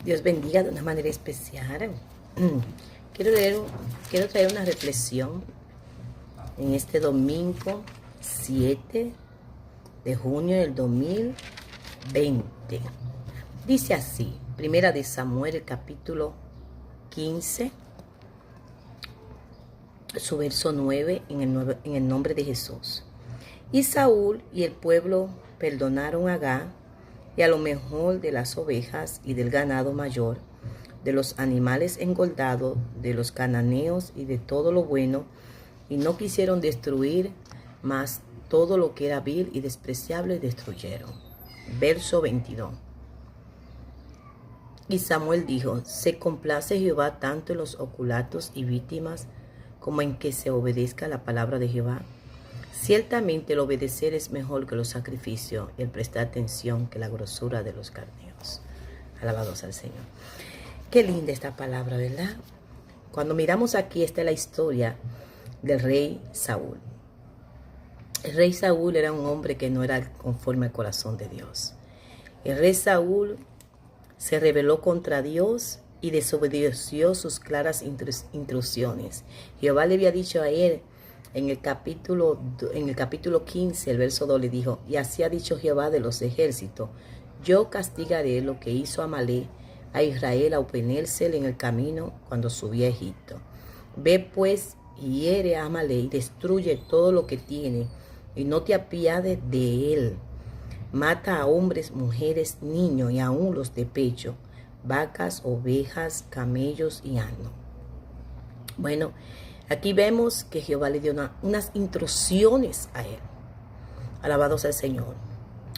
Dios bendiga de una manera especial. Quiero traer una reflexión en este domingo 7 de junio del 2020. Dice así, Primera de Samuel, el capítulo 15, su verso 9, en el nombre de Jesús. Y Saúl y el pueblo perdonaron a Agag y a lo mejor de las ovejas y del ganado mayor, de los animales engordados, de los cananeos y de todo lo bueno, y no quisieron destruir, mas todo lo que era vil y despreciable destruyeron. Verso 22. Y Samuel dijo, ¿se complace Jehová tanto en los oculatos y víctimas como en que se obedezca la palabra de Jehová? Ciertamente el obedecer es mejor que los sacrificios y el prestar atención que la grosura de los carneros. Alabados al Señor. Qué linda esta palabra, ¿verdad? Cuando miramos aquí, esta es la historia del rey Saúl. El rey Saúl era un hombre que no era conforme al corazón de Dios. El rey Saúl se rebeló contra Dios y desobedeció sus claras instrucciones. Jehová le había dicho a él en el capítulo 15, el verso 2, le dijo, y así ha dicho Jehová de los ejércitos, yo castigaré lo que hizo Amalek a Israel a oponérsele en el camino cuando subía a Egipto. Ve pues y hiere a Amalek y destruye todo lo que tiene y no te apiades de él. Mata a hombres, mujeres, niños y aún los de pecho, vacas, ovejas, camellos y asnos. Bueno, aquí vemos que Jehová le dio unas instrucciones a él. Alabados al Señor.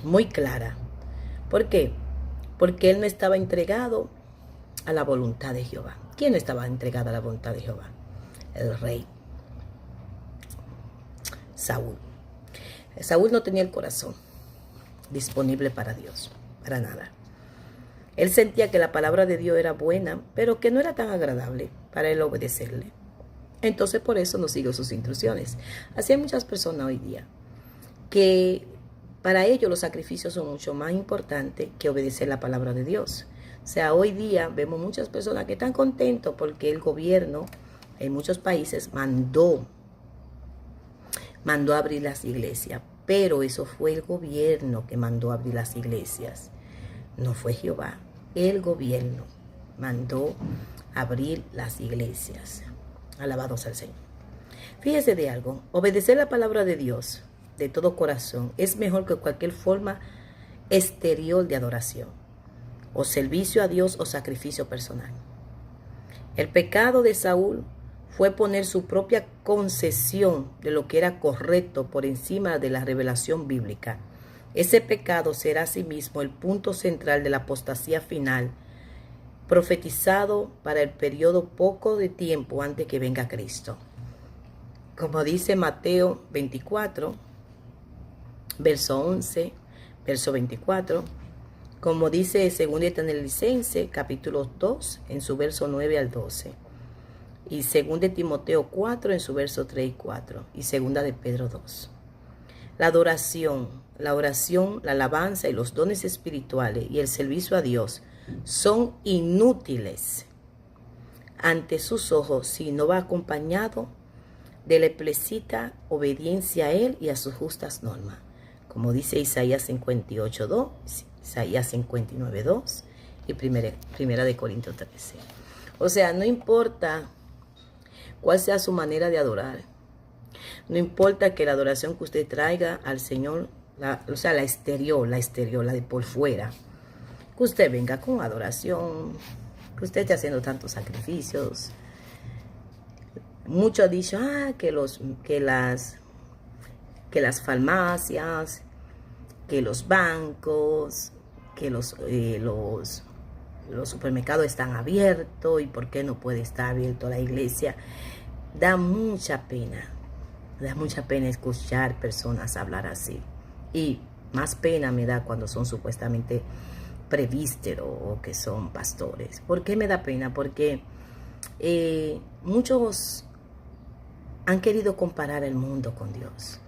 Muy clara. ¿Por qué? Porque él no estaba entregado a la voluntad de Jehová. ¿Quién no estaba entregado a la voluntad de Jehová? El rey Saúl. Saúl no tenía el corazón disponible para Dios, para nada. Él sentía que la palabra de Dios era buena, pero que no era tan agradable para él obedecerle. Entonces por eso no siguió sus instrucciones. Así hay muchas personas hoy día que para ellos los sacrificios son mucho más importantes que obedecer la palabra de Dios. O sea, hoy día vemos muchas personas que están contentos porque el gobierno en muchos países mandó abrir las iglesias. Pero eso fue el gobierno que mandó abrir las iglesias. No fue Jehová. El gobierno mandó abrir las iglesias. Alabados al Señor. Fíjese de algo. Obedecer la palabra de Dios de todo corazón es mejor que cualquier forma exterior de adoración, o servicio a Dios o sacrificio personal. El pecado de Saúl fue poner su propia concesión de lo que era correcto por encima de la revelación bíblica. Ese pecado será asimismo el punto central de la apostasía final, profetizado para el periodo poco de tiempo antes que venga Cristo. Como dice Mateo 24, verso 11, verso 24, como dice 2 Tesalonicenses, capítulo 2, en su verso 9 al 12, y 2 Timoteo 4, en su verso 3 y 4, y 2 de Pedro 2. La adoración, la oración, la alabanza y los dones espirituales y el servicio a Dios son inútiles ante sus ojos si no va acompañado de la explícita obediencia a Él y a sus justas normas, como dice Isaías 58:2, Isaías 59:2 y primera de Corintios 13. O sea, no importa cuál sea su manera de adorar, no importa que la adoración que usted traiga al Señor, la exterior, la de por fuera, que usted venga con adoración, que usted esté haciendo tantos sacrificios. Muchos han dicho que las farmacias, que los bancos, que los supermercados están abiertos y por qué no puede estar abierto la iglesia. Da mucha pena escuchar personas hablar así. Y más pena me da cuando son supuestamente presbíteros o que son pastores. ¿Por qué me da pena? Porque muchos han querido comparar el mundo con Dios.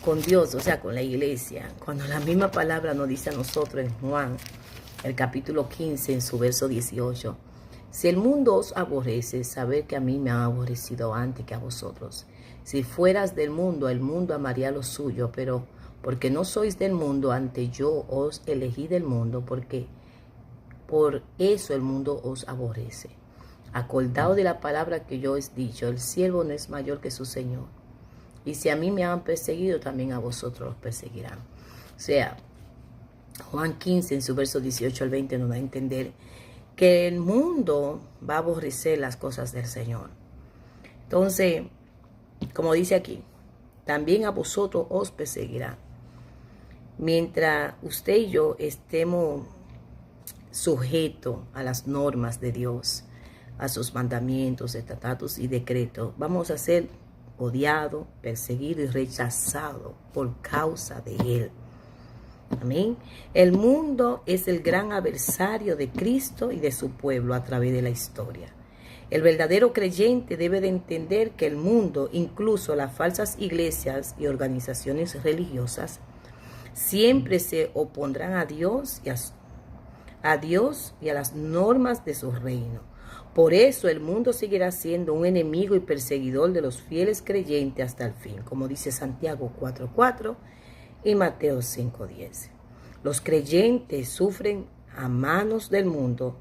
Con Dios, o sea, con la iglesia. Cuando la misma palabra nos dice a nosotros en Juan el capítulo 15 en su verso 18. Si el mundo os aborrece, sabed que a mí me ha aborrecido antes que a vosotros. Si fueras del mundo, el mundo amaría lo suyo, pero porque no sois del mundo, antes yo os elegí del mundo, porque por eso el mundo os aborrece. Acordaos de la palabra que yo os he dicho, el siervo no es mayor que su Señor. Y si a mí me han perseguido, también a vosotros los perseguirán. O sea, Juan 15 en su verso 18 al 20 nos da a entender que el mundo va a aborrecer las cosas del Señor. Entonces, como dice aquí, también a vosotros os perseguirá. Mientras usted y yo estemos sujetos a las normas de Dios, a sus mandamientos, estatutos y decretos, vamos a ser odiados, perseguidos y rechazados por causa de Él. Amén. El mundo es el gran adversario de Cristo y de su pueblo a través de la historia. El verdadero creyente debe de entender que el mundo, incluso las falsas iglesias y organizaciones religiosas, siempre se opondrán a Dios y a las normas de su reino. Por eso el mundo seguirá siendo un enemigo y perseguidor de los fieles creyentes hasta el fin, como dice Santiago 4:4 y Mateo 5:10. Los creyentes sufren a manos del mundo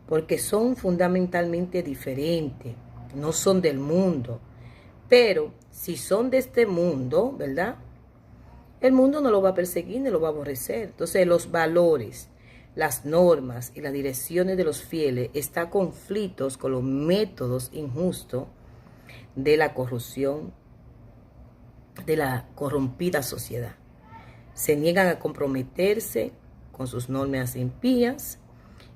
porque son fundamentalmente diferentes, no son del mundo. Pero si son de este mundo, ¿verdad? El mundo no lo va a perseguir ni lo va a aborrecer. Entonces los valores, las normas y las direcciones de los fieles están conflictos con los métodos injustos de la corrupción, de la corrompida sociedad. Se niegan a comprometerse con sus normas impías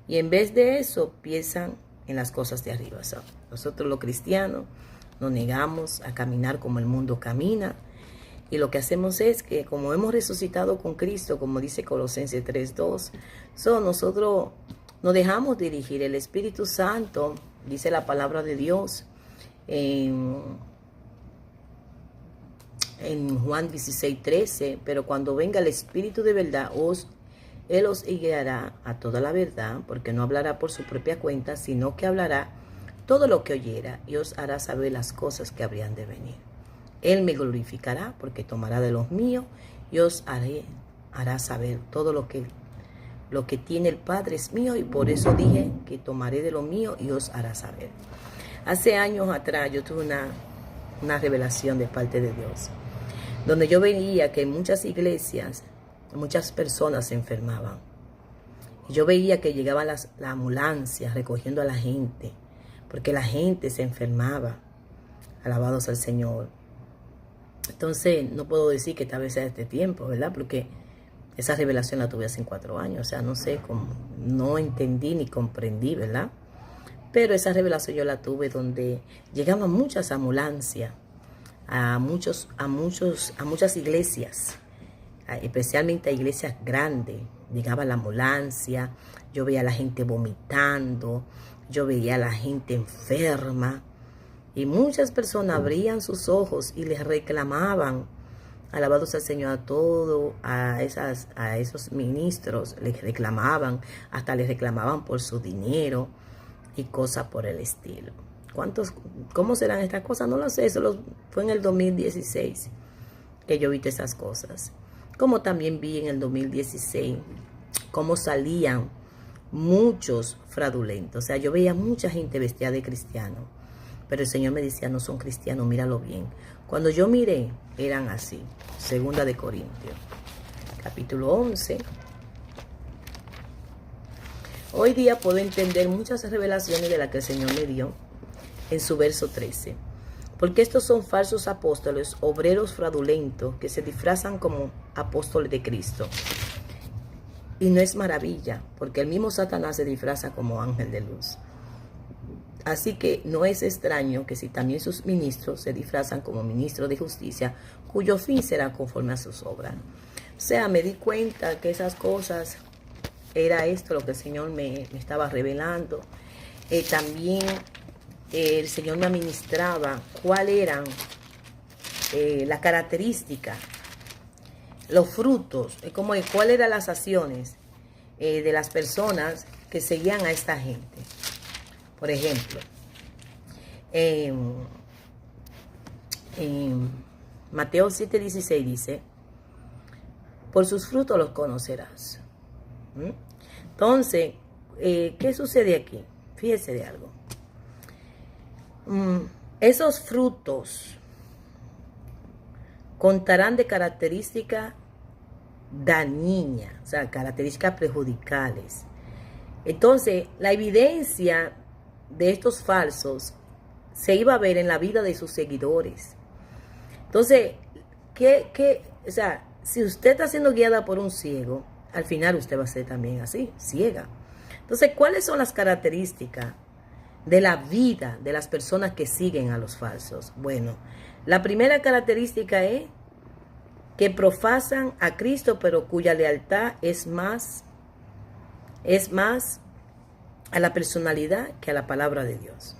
y en vez de eso piensan en las cosas de arriba. Nosotros los cristianos nos negamos a caminar como el mundo camina y lo que hacemos es que como hemos resucitado con Cristo, como dice Colosenses 3:2, nosotros nos dejamos dirigir. El Espíritu Santo, dice la palabra de Dios en Juan 16:13, pero cuando venga el Espíritu de verdad, Él os guiará a toda la verdad, porque no hablará por su propia cuenta, sino que hablará todo lo que oyera y os hará saber las cosas que habrían de venir. Él me glorificará porque tomará de los míos y os hará saber todo lo que tiene el Padre es mío, y por eso dije que tomaré de lo mío y os hará saber. Hace años atrás yo tuve una revelación de parte de Dios, donde yo veía que en muchas iglesias muchas personas se enfermaban. Y yo veía que llegaba la ambulancia recogiendo a la gente, porque la gente se enfermaba. Alabados al Señor. Entonces, no puedo decir que tal vez sea este tiempo, ¿verdad? Porque esa revelación la tuve hace 4 años. O sea, no sé cómo, no entendí ni comprendí, ¿verdad? Pero esa revelación yo la tuve donde llegaban muchas ambulancias a muchas iglesias, especialmente a iglesias grandes. Llegaba la ambulancia, yo veía a la gente vomitando, yo veía a la gente enferma. Y muchas personas abrían sus ojos y les reclamaban, alabados al Señor, a esos ministros, les reclamaban, hasta les reclamaban por su dinero y cosas por el estilo. ¿Cómo serán estas cosas? No lo sé, eso fue en el 2016 que yo vi esas cosas. Como también vi en el 2016 cómo salían muchos fraudulentos. O sea, yo veía mucha gente vestida de cristiano. Pero el Señor me decía, no son cristianos, míralo bien. Cuando yo miré, eran así. Segunda de Corintios, capítulo 11. Hoy día puedo entender muchas revelaciones de las que el Señor me dio en su verso 13. Porque estos son falsos apóstoles, obreros fraudulentos, que se disfrazan como apóstoles de Cristo. Y no es maravilla, porque el mismo Satanás se disfraza como ángel de luz. Así que no es extraño que si también sus ministros se disfrazan como ministros de justicia, cuyo fin será conforme a sus obras. O sea, me di cuenta que esas cosas, era esto lo que el Señor me estaba revelando. También el Señor me administraba cuáles eran las características, los frutos, cuáles eran las acciones de las personas que seguían a esta gente. Por ejemplo, en Mateo 7:16 dice, por sus frutos los conocerás. Entonces, ¿qué sucede aquí? Fíjese de algo. Esos frutos contarán de características dañinas, o sea, características perjudiciales. Entonces, la evidencia de estos falsos se iba a ver en la vida de sus seguidores. Entonces, o sea, si usted está siendo guiada por un ciego, al final usted va a ser también así, ciega. Entonces, ¿cuáles son las características de la vida de las personas que siguen a los falsos? Bueno, la primera característica es que profesan a Cristo, pero cuya lealtad es más a la personalidad que a la palabra de Dios.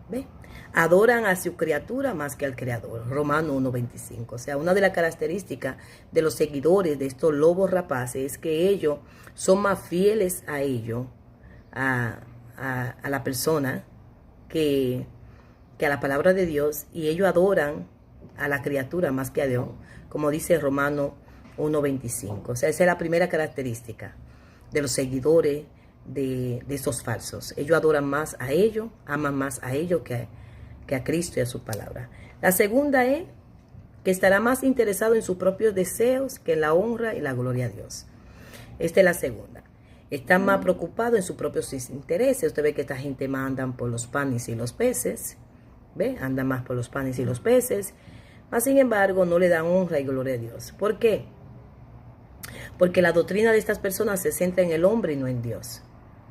¿Ve? Adoran a su criatura más que al Creador. Romanos 1:25. O sea, una de las características de los seguidores de estos lobos rapaces es que ellos son más fieles a ellos, a la persona, que a la palabra de Dios, y ellos adoran a la criatura más que a Dios, como dice Romanos 1:25. O sea, esa es la primera característica de los seguidores de esos falsos. Ellos adoran más a ellos, aman más a ellos que a Cristo y a su palabra. La segunda es que estará más interesado en sus propios deseos que en la honra y la gloria a Dios. Esta es la segunda. Están más preocupados en sus propios intereses. Usted ve que esta gente más andan por los panes y los peces. ¿Ve? Andan más por los panes y los peces. Mas, sin embargo, no le dan honra y gloria a Dios. ¿Por qué? Porque la doctrina de estas personas se centra en el hombre y no en Dios.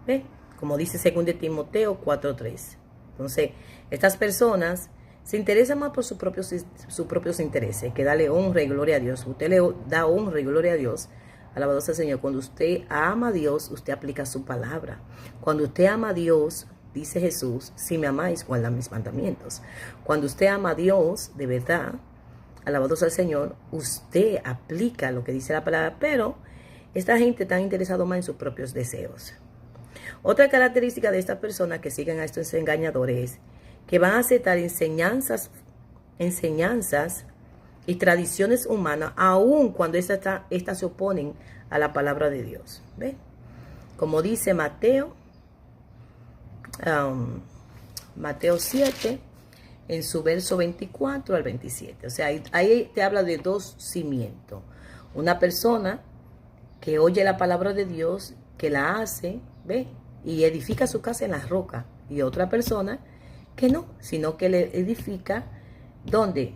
¿Ve? Como dice 2 Timoteo 4:3. Entonces, estas personas se interesan más por sus propios intereses que darle honra y gloria a Dios. Usted le da honra y gloria a Dios. Alabado sea el Señor. Cuando usted ama a Dios, usted aplica su palabra. Cuando usted ama a Dios, dice Jesús, si me amáis, guardad mis mandamientos. Cuando usted ama a Dios, de verdad, alabado sea el Señor, usted aplica lo que dice la palabra, pero esta gente está interesada más en sus propios deseos. Otra característica de estas personas que siguen a estos engañadores es que van a aceptar enseñanzas y tradiciones humanas, aun cuando estas se oponen a la palabra de Dios. ¿Ve? Como dice Mateo 7, en su verso 24 al 27. O sea, ahí te habla de dos cimientos. Una persona que oye la palabra de Dios, que la hace, ¿ve? Y edifica su casa en la roca. Y otra persona que no, sino que le edifica, ¿dónde?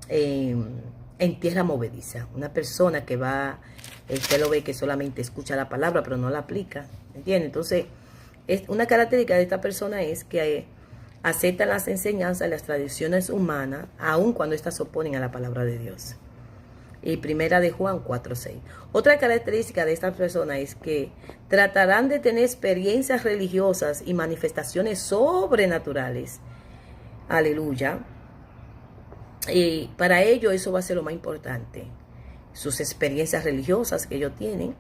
En tierra movediza. Una persona que va, usted lo ve que solamente escucha la palabra, pero no la aplica. ¿Entiende? Entonces, una característica de esta persona es que aceptan las enseñanzas y las tradiciones humanas, aun cuando éstas se oponen a la palabra de Dios. Y primera de Juan 4:6. Otra característica de estas personas es que tratarán de tener experiencias religiosas y manifestaciones sobrenaturales. Aleluya. Y para ellos eso va a ser lo más importante. Sus experiencias religiosas que ellos tienen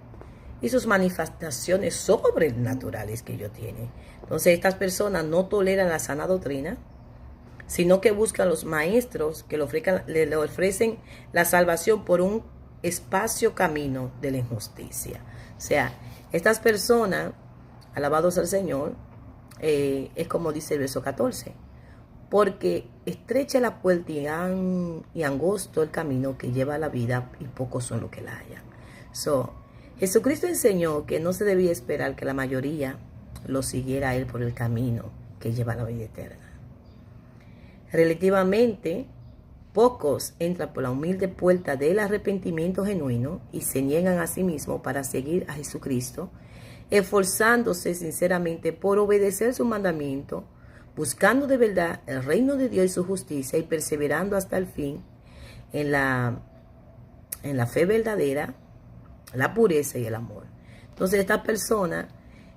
y sus manifestaciones sobrenaturales que ellos tienen. Entonces estas personas no toleran la sana doctrina, sino que buscan los maestros que le ofrecen la salvación por un espacio camino de la injusticia. O sea, estas personas, alabados al Señor, es como dice el verso 14, porque estrecha la puerta y angosto el camino que lleva a la vida, y pocos son los que la hallan. Jesucristo enseñó que no se debía esperar que la mayoría lo siguiera a Él por el camino que lleva a la vida eterna. Relativamente, pocos entran por la humilde puerta del arrepentimiento genuino y se niegan a sí mismos para seguir a Jesucristo, esforzándose sinceramente por obedecer su mandamiento, buscando de verdad el reino de Dios y su justicia y perseverando hasta el fin en la fe verdadera, la pureza y el amor. Entonces, esta persona,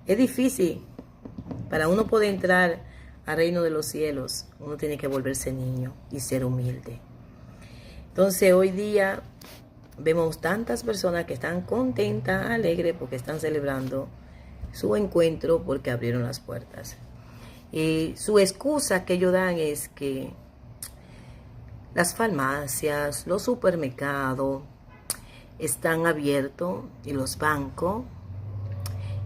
es difícil para uno poder entrar al reino de los cielos. Uno tiene que volverse niño y ser humilde. Entonces, hoy día vemos tantas personas que están contentas, alegres, porque están celebrando su encuentro porque abrieron las puertas. Y su excusa que ellos dan es que las farmacias, los supermercados están abiertos y los bancos,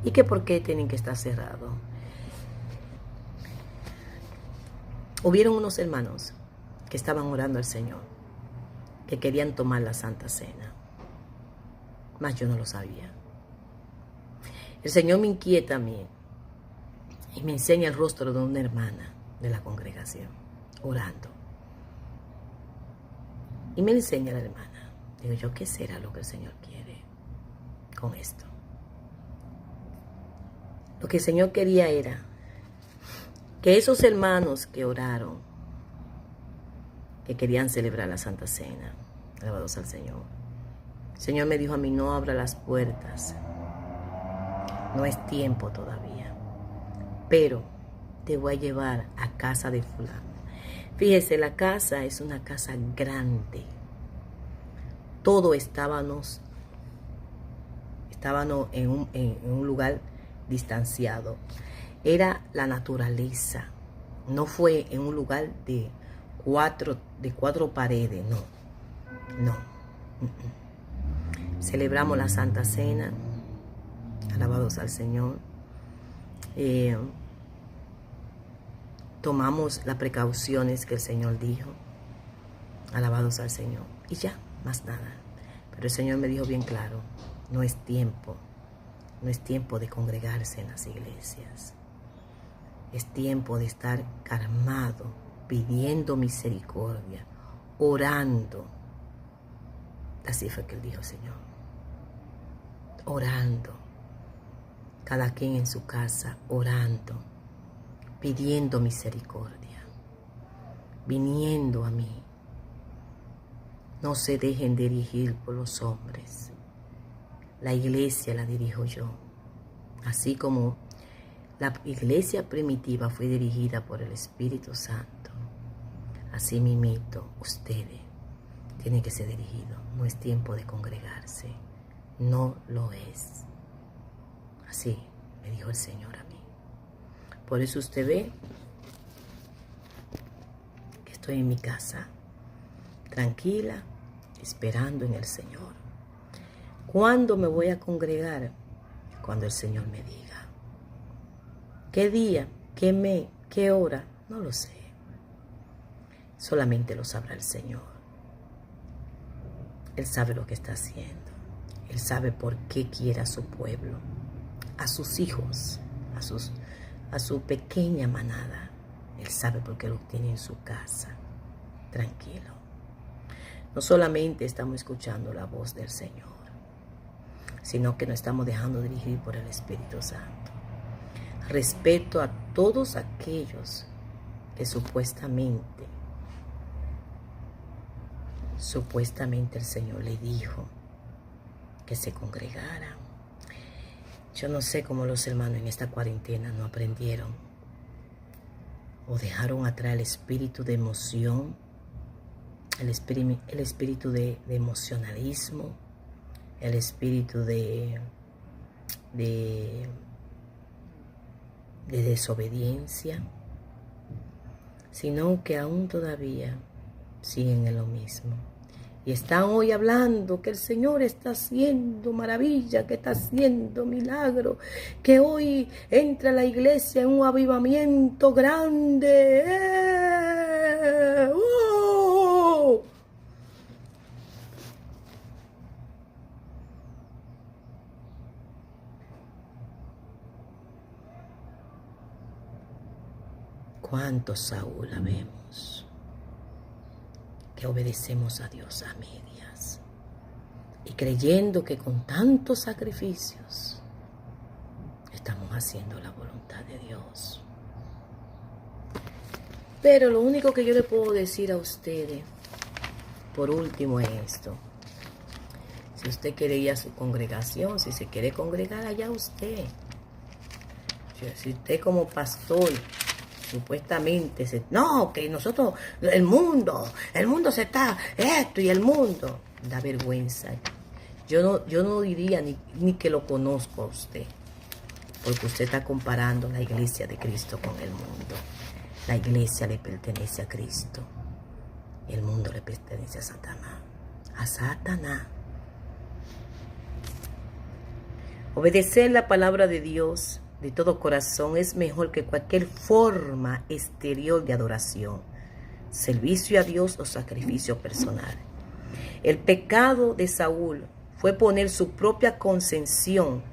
y que por qué tienen que estar cerrados. Hubieron unos hermanos que estaban orando al Señor, que querían tomar la Santa Cena, mas yo no lo sabía. El Señor me inquieta a mí y me enseña el rostro de una hermana de la congregación, orando. Y me enseña a la hermana. Digo yo, ¿qué será lo que el Señor quiere con esto? Lo que el Señor quería era que esos hermanos que oraron, que querían celebrar la Santa Cena, alabados al Señor, el Señor me dijo a mí, no abra las puertas, no es tiempo todavía, pero te voy a llevar a casa de fulano. Fíjese, la casa es una casa grande. Todos estábamos en un lugar distanciado. Era la naturaleza. No fue en un lugar de cuatro paredes, no. Celebramos la Santa Cena, alabados al Señor. Tomamos las precauciones que el Señor dijo, alabados al Señor, y ya, más nada. Pero el Señor me dijo bien claro, no es tiempo de congregarse en las iglesias. Es tiempo de estar calmado, pidiendo misericordia, orando. Así fue que Él dijo, Señor. Orando. Cada quien en su casa, orando, pidiendo misericordia, viniendo a mí. No se dejen dirigir por los hombres. La iglesia la dirijo yo. Así como la iglesia primitiva fue dirigida por el Espíritu Santo, así mismito ustedes tienen que ser dirigidos. No es tiempo de congregarse. No lo es. Así me dijo el Señor a mí. Por eso usted ve que estoy en mi casa, tranquila, esperando en el Señor. ¿Cuándo me voy a congregar? Cuando el Señor me diga. ¿Qué día? ¿Qué mes? ¿Qué hora? No lo sé. Solamente lo sabrá el Señor. Él sabe lo que está haciendo. Él sabe por qué quiere a su pueblo, a sus hijos, a su pequeña manada. Él sabe por qué lo tiene en su casa. Tranquilo. No solamente estamos escuchando la voz del Señor, sino que nos estamos dejando dirigir por el Espíritu Santo. Respeto a todos aquellos que supuestamente el Señor le dijo que se congregaran. Yo no sé cómo los hermanos en esta cuarentena no aprendieron o dejaron atrás el espíritu de emoción, el espíritu de emocionalismo, el espíritu de desobediencia, sino que aún todavía siguen en lo mismo. Y están hoy hablando que el Señor está haciendo maravilla, que está haciendo milagro, que hoy entra a la iglesia en un avivamiento grande. ¡Oh! ¿Cuántos Saúl vemos que obedecemos a Dios a medias y creyendo que con tantos sacrificios estamos haciendo la voluntad de Dios? Pero lo único que yo le puedo decir a ustedes, por último, es esto. Si usted quiere ir a su congregación, si se quiere congregar, allá usted. Si usted como pastor supuestamente no, que nosotros, el mundo se está, esto y el mundo, da vergüenza Yo no diría ni que lo conozco a usted, porque usted está comparando la iglesia de Cristo con el mundo. La iglesia le pertenece a Cristo. El mundo le pertenece a Satanás. A Satanás. Obedecer la palabra de Dios de todo corazón es mejor que cualquier forma exterior de adoración, servicio a Dios o sacrificio personal. El pecado de Saúl fue poner su propia concepción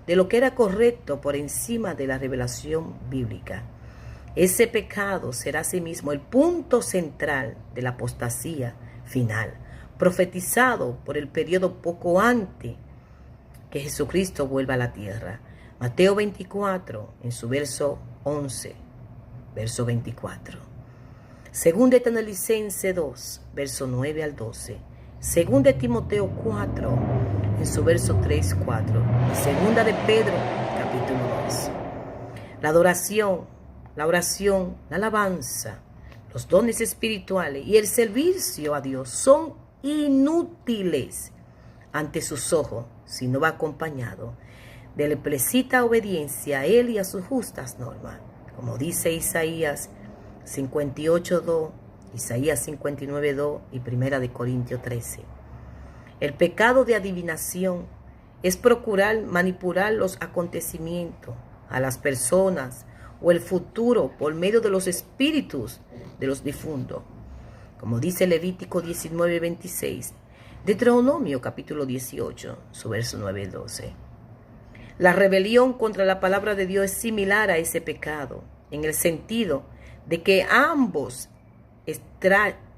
de lo que era correcto por encima de la revelación bíblica. Ese pecado será asimismo el punto central de la apostasía final, profetizado por el periodo poco antes que Jesucristo vuelva a la tierra. Mateo 24, en su verso 11, verso 24. Segunda de Tesalonicenses 2, verso 9 al 12. Segunda de Timoteo 4, en su verso 3, 4. Y segunda de Pedro, capítulo 2. La adoración, la oración, la alabanza, los dones espirituales y el servicio a Dios son inútiles ante sus ojos si no va acompañado de la explícita obediencia a Él y a sus justas normas, como dice Isaías 58:2, Isaías 59:2 y 1 Corintios 13. El pecado de adivinación es procurar manipular los acontecimientos, a las personas o el futuro por medio de los espíritus de los difuntos, como dice Levítico 19:26, Deuteronomio capítulo 18, su verso 9 y 12. La rebelión contra la palabra de Dios es similar a ese pecado, en el sentido de que ambos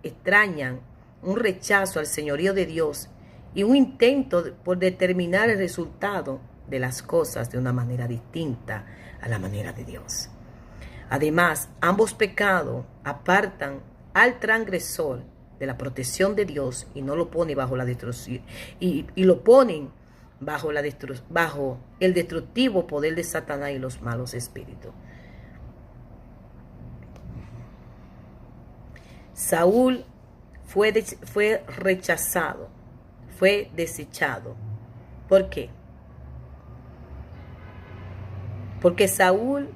extrañan un rechazo al señorío de Dios y un intento por determinar el resultado de las cosas de una manera distinta a la manera de Dios. Además, ambos pecados apartan al transgresor de la protección de Dios y no lo pone bajo la destrucción y lo ponen bajo el destructivo poder de Satanás y los malos espíritus. Saúl fue rechazado, fue desechado. ¿Por qué? Porque Saúl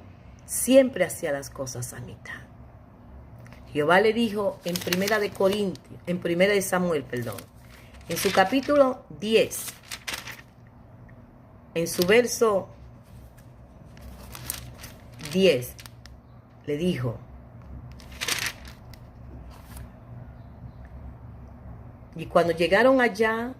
siempre hacía las cosas a mitad. Jehová le dijo en Primera de Samuel, en su capítulo 10, en su verso 10, le dijo: y cuando llegaron allá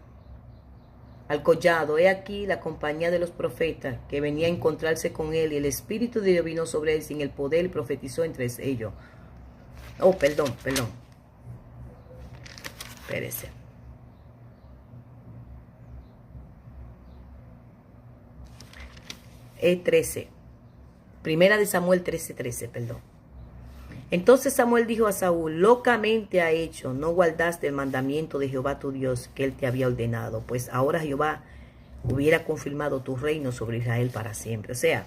al collado, he aquí la compañía de los profetas que venía a encontrarse con él, y el Espíritu de Dios vino sobre él sin el poder y profetizó entre ellos. Oh, perdón. Espérese. Es 13. Primera de Samuel 13, perdón. Entonces Samuel dijo a Saúl: locamente ha hecho, no guardaste el mandamiento de Jehová tu Dios que él te había ordenado, pues ahora Jehová hubiera confirmado tu reino sobre Israel para siempre. O sea,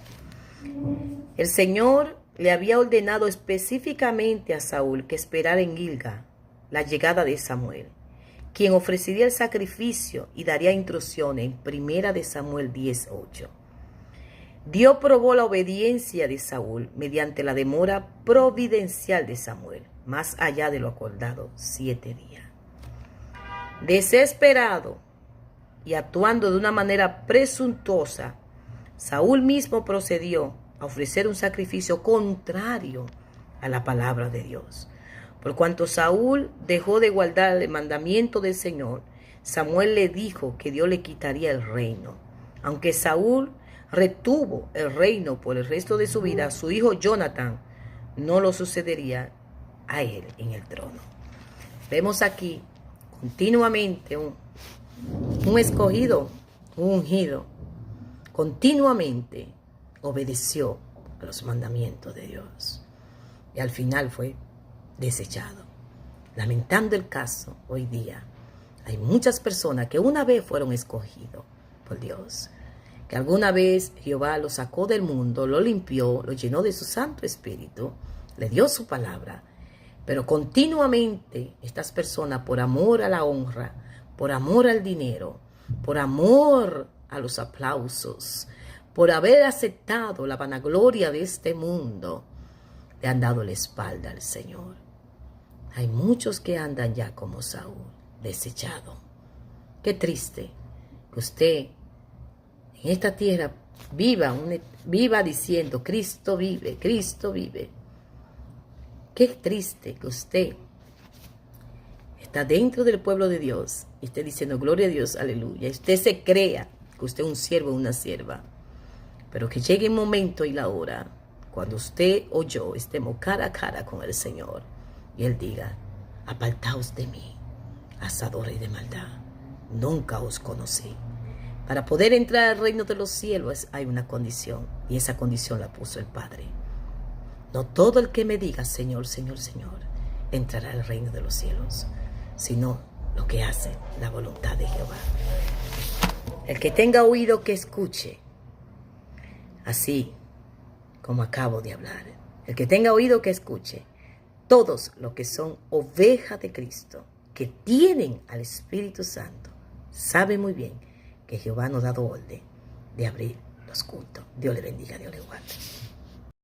el Señor le había ordenado específicamente a Saúl que esperara en Gilgal la llegada de Samuel, quien ofrecería el sacrificio y daría instrucciones en Primera de Samuel 10:8. Dios probó la obediencia de Saúl mediante la demora providencial de Samuel, más allá de lo acordado, 7 días. Desesperado y actuando de una manera presuntuosa, Saúl mismo procedió a ofrecer un sacrificio contrario a la palabra de Dios. Por cuanto Saúl dejó de guardar el mandamiento del Señor, Samuel le dijo que Dios le quitaría el reino. Aunque Saúl retuvo el reino por el resto de su vida, su hijo Jonatán no lo sucedería a él en el trono. Vemos aquí continuamente un escogido, un ungido, continuamente obedeció a los mandamientos de Dios y al final fue desechado. Lamentando el caso, hoy día hay muchas personas que una vez fueron escogidos por Dios, que alguna vez Jehová lo sacó del mundo, lo limpió, lo llenó de su Santo Espíritu, le dio su palabra, pero continuamente estas personas, por amor a la honra, por amor al dinero, por amor a los aplausos, por haber aceptado la vanagloria de este mundo, le han dado la espalda al Señor. Hay muchos que andan ya como Saúl, desechado. Qué triste que usted en esta tierra viva diciendo, Cristo vive, Cristo vive. Qué triste que usted está dentro del pueblo de Dios y esté diciendo, gloria a Dios, aleluya. Y usted se crea que usted es un siervo o una sierva. Pero que llegue el momento y la hora cuando usted o yo estemos cara a cara con el Señor y Él diga, apartaos de mí, hacedores de maldad, nunca os conocí. Para poder entrar al reino de los cielos hay una condición, y esa condición la puso el Padre. No todo el que me diga Señor, Señor, Señor, entrará al reino de los cielos, sino lo que hace la voluntad de Jehová. El que tenga oído que escuche, así como acabo de hablar. El que tenga oído que escuche. Todos los que son ovejas de Cristo, que tienen al Espíritu Santo, saben muy bien que Jehová nos ha dado orden de abrir los cultos. Dios le bendiga, Dios le guarde.